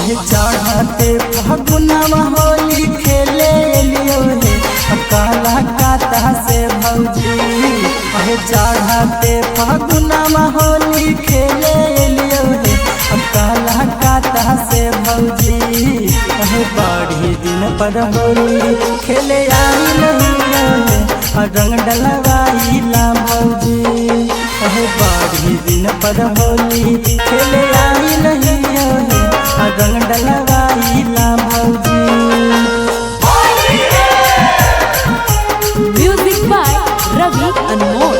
चढ़ते फगुनवा होली खेले लियो हे काला काता से भौजी। चढ़ते फगुनवा होली खेले लियो हे काला काता से भौजी। बड़ी दिन पर होली खेले आई नहीं रंग डलवाई ला भौजी। बड़ी दिन पर होली खेले आई नहीं रंग डलवाई ला भौजी। म्यूजिक बाय रवि अनमोल।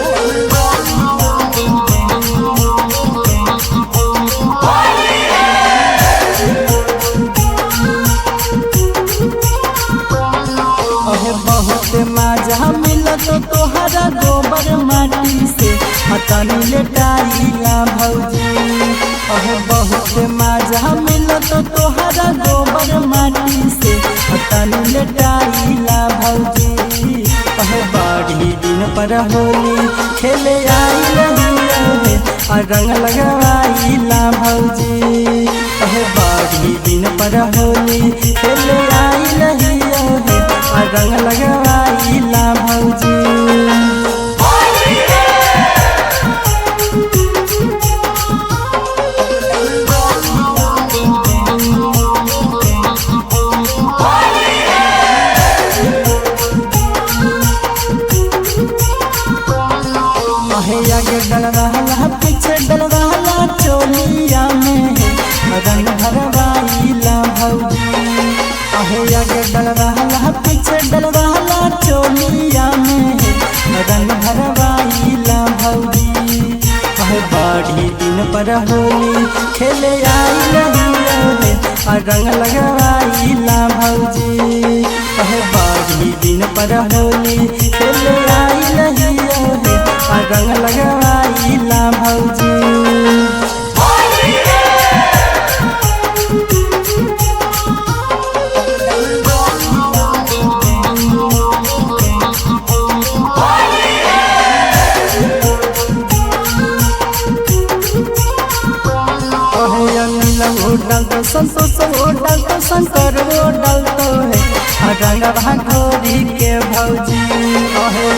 बहुत मजा मिलत तोहरा गोबर माटी से तनी लेटाइला भौजी। बहुत मजा मिलत तोहरा गोबर माटी से तनी लेटाइला भौजी। बड़ी दिन पर होली खेले आई रही रंग लगवाइला भौजी। बड़ी दिन पर होली खेले आई रही रंग लगवाइला भौजी। आगे डल रहा पीछे डल रहा चोलिया में रंग भरवाइला भौजी। आगे डल रहा पीछे डल रहा चोलिया में रंग भरवाइला भौजी। बड़ी दिन पर होली खेले आई रही रंग लगवाइला भौजी। बड़ी दिन पर होली खेले आई रही रंग लगवाइला भौजी। डालतो संतोष वो डालतो शंकर वो डालतो है रंग भागोरी के भौजी।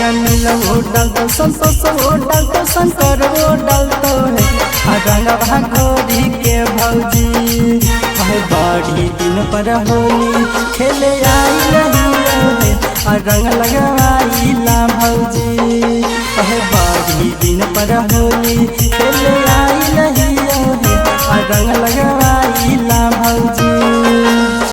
अनिल वो डालतो संतोष वो डालतो शंकर वो डालतो है रंग भागोरी के भौजी। बड़ी दिन पर होली खेले आई रही रंग लगवाइला भौजी। बड़ी दिन पर होली खेले